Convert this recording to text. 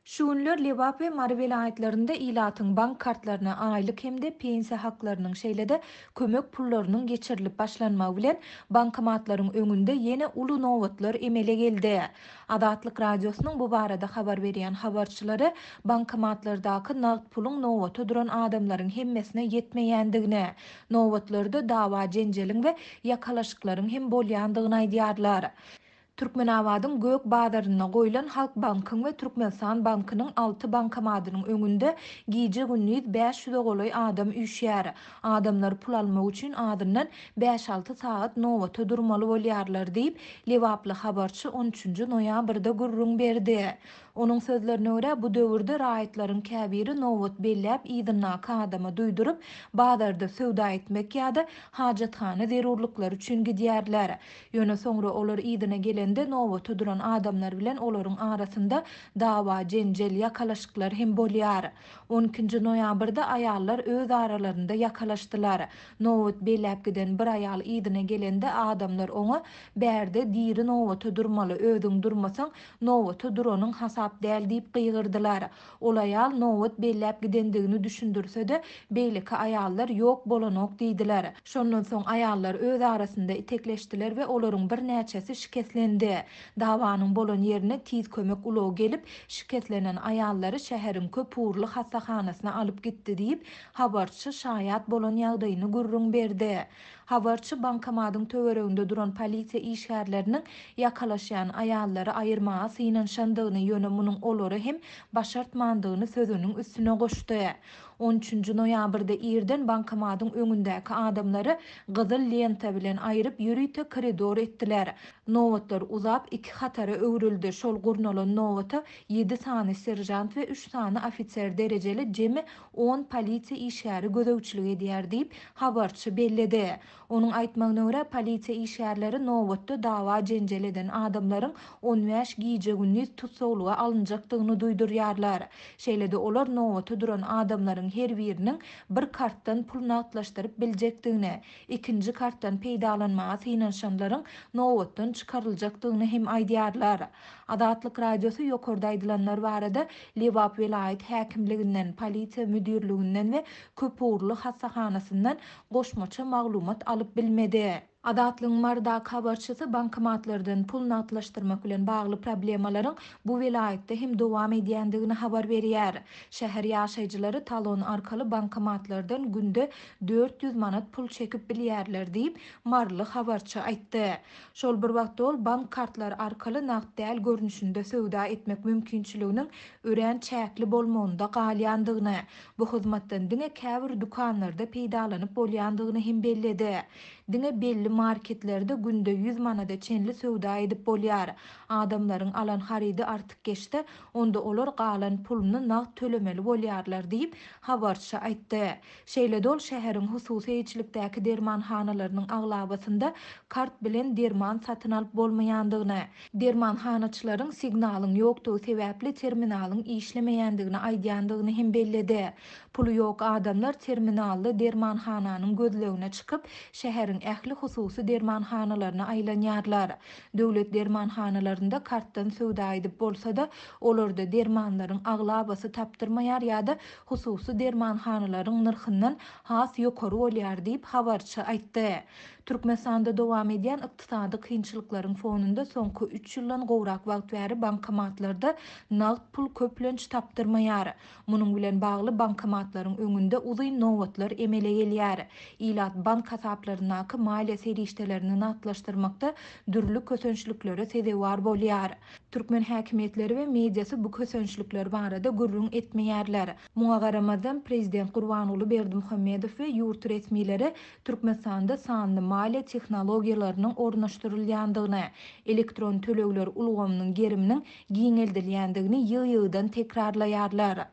Şu günler Lewap we Mary vilayetlerinde ilatın bank kartlaryna aýlyk hemde pensiýa haklarynyň şeýlede kömek pullarynyň geçirilip başlanmagy bilen bankomatlaryň öňünde ýene uly nowatlar emele geldi. Adatlyk radiosynyň bu barada habar berýän habarçylary bankomatlardaky nagd puluň nowaty duran adamlaryň hemmesine ýetmeýändigine, nowatlarda dawa jenjeliň we ýakalaşyklaryň hem bolýandygyny aýdýarlar. Türkmenabadyň Gök bazaryna goýulan Halk Bankyň we Türkmenistan Bankynyň 6 bankomatynyň öňünde giýje gündüz 500 goloý adam üşýär. Adamlar pul almak üçin adından 5-6 saat nowata durmaly bolýarlar diýip Lewaply habarçy 13-nji noýabrda gurrun berdi. Onuň sözlerine görä bu döwürde raýatlaryň käbiri nowat belläp ýygynak adama duýdurup bazarda söwda etmek ýa-da hajathana zerurluklar üçin gidýärler. Ýöne soňra olar ýygyna gelende nowata duran adamlar bilen olaryň arasynda dawa, jenjel, ýakalaşyklar hem bolýar. 12-nji noýabrda aýallar öz aralarynda ýakalaşdylar. Nowat belläp giden bir aýal ýygyna gelende adamlar oňa bärde diri nowata durmaly, özüň durmasaň nowata duranyň hasap däl diýip gygyrdylar. Ol aýal nowat belläp gidendigini düşündirse-de beýleki aýallar ýok bolanok diýdiler. Şondan soň aýallar öz arasynda itekleşdiler we olaryň bir näçesi şikestlendi. Dawanyň bolan ýerine tiz kömek ulow gelip şiketlenen aýallary şäheriň köpurly hasahanasyna alyp gitdi diýip habarçy şaýat bolan ýagdaýyny gurrun berdi. Habarçy bankomatyň töwereginde duran polisiýa işgärleriniň ýakalaşýan aýallary aýyrmaga synanşandygyny ýöne munyň olary hem başartmandygyny sözüniň üstüne goşdy. 13-nji noýabrda irden bankomatyň öňündäki adamlary gyzyl lenta bilen aýryp ýürüýte koridor etdiler. Nowatlar uzap iki hatara öwrüldi. Şol gurnalan nowata 7 sany serjant we 3 sany ofitser derejeli jemi 10 polisiýa işgäri gözegçilik edýär diýip habarçy belledi. Onuň aýtmagyna görä polisiýa işgärleri nowatda dawa jenjel eden adamlaryň 15 giýje gündüz tutsaglyga alynjakdygyny duýdurýarlar. Şeýlede olar nowata duran adamlaryň her biriniň bir kartdan pul nagdlaşdyryp biljekdigine, ikinji kartdan peýdalanmaga synanşanlaryň nowatdan çykaryljakdygyny hem aýdýarlar. Adatlyk radiosy ýokarda aýdylanlar barada Lewap vilayet häkimliginden, polisiýa müdirliginden we köpurly hasahanasyndan goşmaça maglumat alyp bilmedi. Adatlyň marda habarçysy bankomatlardan pul nagdlaşdyrmak bilen bagly problemalaryň bu vilayetde hem dowam edýändigini habar berýär. Şäher ýaşaýjylary talon arkaly bankomatlardan günde 400 manat pul çekip bilýärler diýip marly habarçy aýtdy. Şol bir wagtda ol bank kartlary arkaly nagd däl görnüşinde söwda etmek mümkinçiliginiň ören çäkli bolmagyna galýandygyny, bu hyzmatdan diňe käbir dukanlarda peýdalanyp bolýandygyny hem belledi. Diňe belli marketlerde günde 100 manada çenli söwda edip bolýar. Adamlaryň alan haridi artyk geçdi, onda olar galan puluny nagd tölemeli bolýarlar diýip habarçy aýtdy. Şeýle ol şäheriň hususy eýçilikdäki dermanhanalarynyň aglabasynda kart bilen derman satyn alyp bolmaýandygyny, dermanhanaçylaryň signalyň ýokdugy sebäpli terminalyň işlemeýändigini aýdýandygyny hem belledi. Pulu ýok adamlar terminally dermanhananyň gözlegine çykyp şäheriň ähli hususy dermanhanalaryna aýlanýarlar. Döwlet dermanhanalarynda kartdan söwda edip bolsa-da olarda dermanlaryň aglabasy tapdyrmaýar ýa-da hususy dermanhanalaryň nyrhyndan has ýokary bolýar diýip habarçy aýtdy. Türkmenistanda dowam edýän ykdysady kynçylyklaryň fonunda soňky 3 ýyldan gowrak wagt bäri bankomatlarda nagd pul köplenç tapdyrmaýar. Munyň bilen bagly bankomatlaryň öňünde uzy nowatlar emele gelýär. Ilat bank hasaplarynaky maliýe serişdelerini nagdlaşdyrmakda dürli kösönçliklere sebäp bolýar. Türkmen häkimetleri we mediasy bu kösönçlikler barada gurrun etmeýärler. Muňa garamazdan prezident Gurbanuly Berdimuhammedow we ýurt resmileri Türkmenistanda sanly maliýe tehnologiýalarynyň ornaşdyrylýandygyny, elektron tölegler ulgamynyň geriminiň giňeldilýändigini ýygy-ýygydan tekrarlaýarlar.